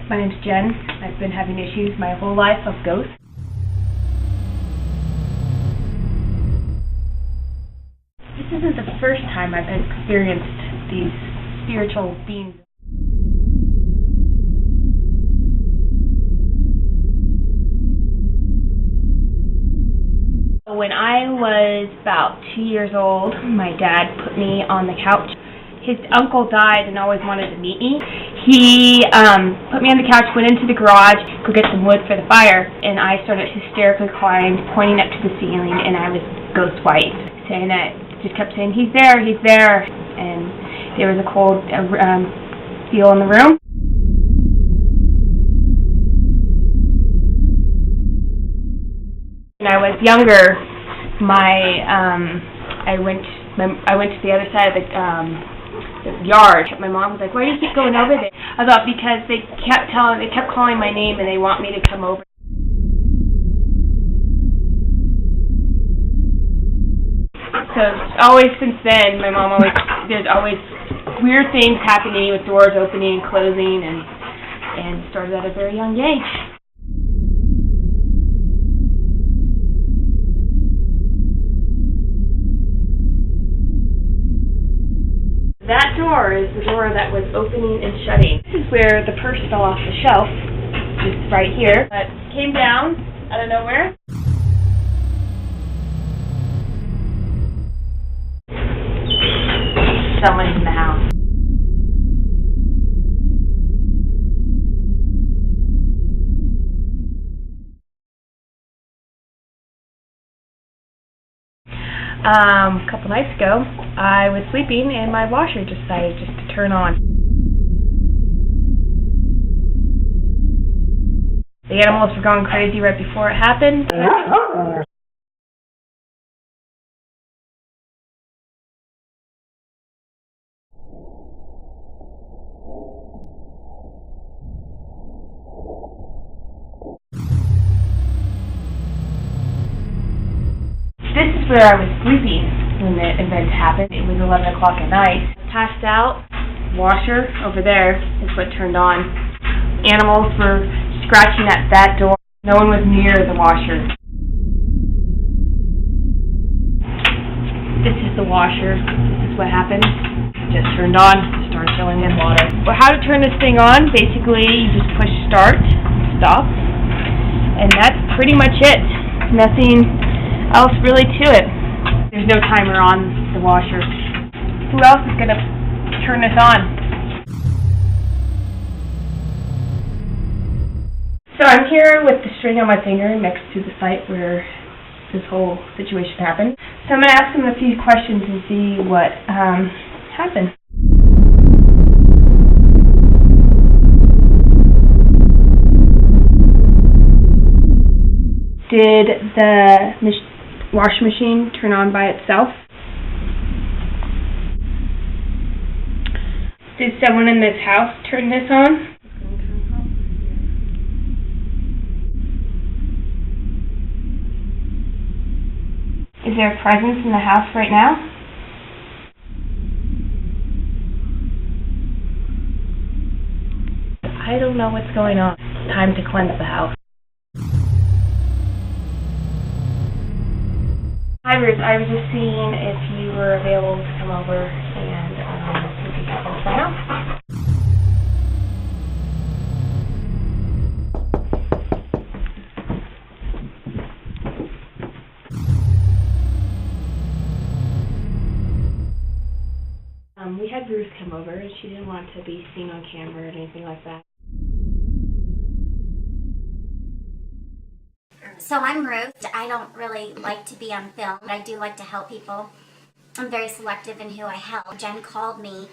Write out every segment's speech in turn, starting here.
My name's Jen. I've been having issues my whole life of ghosts. This isn't the first time I've experienced these spiritual beings. When I was about 2 years old, my dad put me on the couch. His uncle died and always wanted to meet me. He put me on the couch, went into the garage, go get some wood for the fire, and I started hysterically crying, pointing up to the ceiling, and I was ghost white, saying that, just kept saying, he's there, and there was a cold feel in the room. When I was younger, I went to the other side of the yard. My mom was like, "Why do you keep going over there?" I thought because they kept calling my name and they want me to come over. So always since then, there's always weird things happening with doors opening and closing, and started at a very young age. That door is the door that was opening and shutting. This is where the purse fell off the shelf, just right here. But came down out of nowhere. Someone's in the house. A couple nights ago, I was sleeping and my washer decided just to turn on. The animals were going crazy right before it happened. This is where I was sleeping when the event happened. It was 11 o'clock at night. Passed out. Washer over there is what turned on. Animals were scratching at that door. No one was near the washer. This is the washer. This is what happened. Just turned on. Started filling in water. Well, how to turn this thing on? Basically, you just push start, stop, and that's pretty much it. Nothing else really to it. There's no timer on the washer. Who else is going to turn this on? So I'm here with the string on my finger next to the site where this whole situation happened. So I'm going to ask him a few questions and see what happened. Did the wash machine turn on by itself? Did someone in this house turn this on? Is there a presence in the house right now? I don't know what's going on. Time to cleanse the house. Hi Ruth, I was just seeing if you were available to come over and we could get this out. We had Ruth come over and she didn't want to be seen on camera or anything like that. So I'm Ruth. I don't really like to be on film, but I do like to help people. I'm very selective in who I help. Jen called me,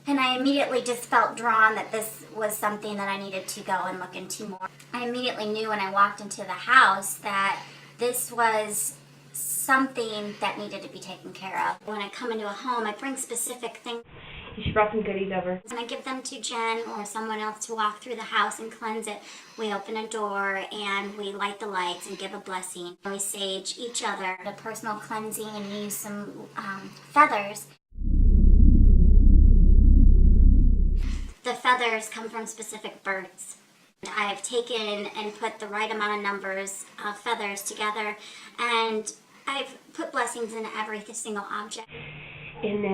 and I immediately just felt drawn that this was something that I needed to go and look into more. I immediately knew when I walked into the house that this was something that needed to be taken care of. When I come into a home, I bring specific things. She brought some goodies over. And I give them to Jen or someone else to walk through the house and cleanse it. We open a door and we light the lights and give a blessing. We sage each other, the personal cleansing, and use some feathers. The The feathers come from specific birds. I've taken and put the right amount of numbers of feathers together, and I've put blessings in every single object. And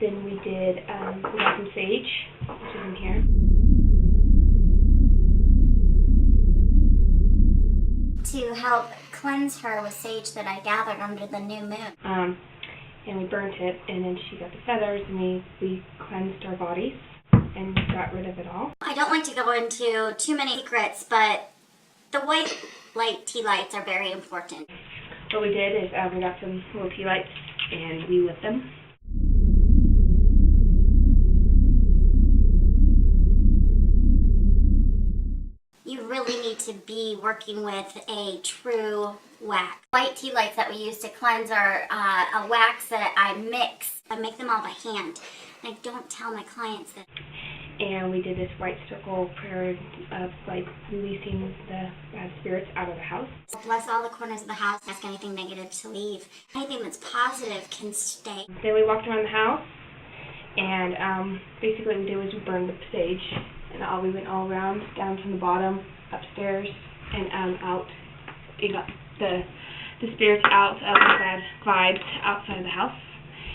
then we got some sage, which is in here. To help cleanse her with sage that I gathered under the new moon. And we burnt it, and then she got the feathers, and we cleansed our bodies and got rid of it all. I don't like to go into too many secrets, but the white light tea lights are very important. What we did is we got some little tea lights, and we lit them. You really need to be working with a true wax. White tea lights that we use to cleanse are a wax that I mix. I make them all by hand. I don't tell my clients that. And we did this white circle prayer of releasing the bad spirits out of the house. Bless all the corners of the house. Ask anything negative to leave. Anything that's positive can stay. Then we walked around the house, and basically what we did was we burned the sage. And we went all around, down from the bottom, upstairs, and out. We got the spirits out of the bad vibes outside of the house.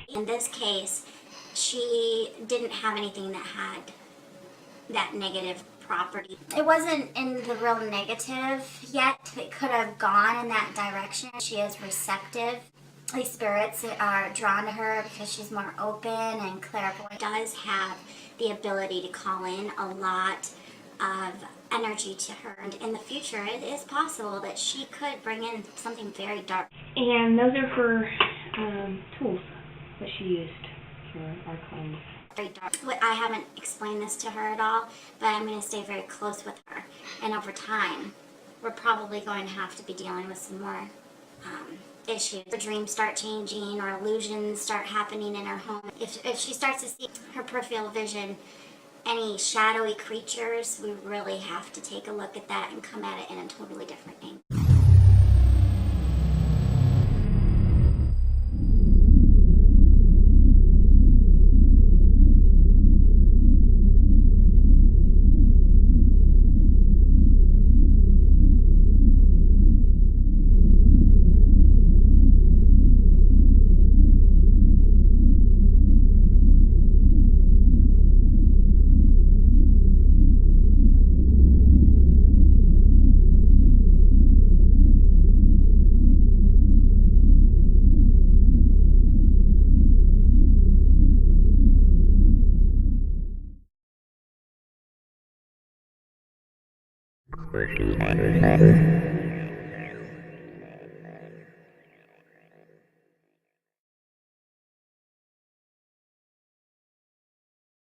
In this case, she didn't have anything that had that negative property. It wasn't in the real negative yet. It could have gone in that direction. She is receptive. These spirits are drawn to her because she's more open and clairvoyant. Does have the ability to call in a lot of energy to her. And in the future, it is possible that she could bring in something very dark. And those are for tools that she used for our cleanse. Very dark. I haven't explained this to her at all, but I'm going to stay very close with her. And over time, we're probably going to have to be dealing with some more issues. Her dreams start changing or illusions start happening in her home. If she starts to see her peripheral vision, any shadowy creatures, we really have to take a look at that and come at it in a totally different angle. Question.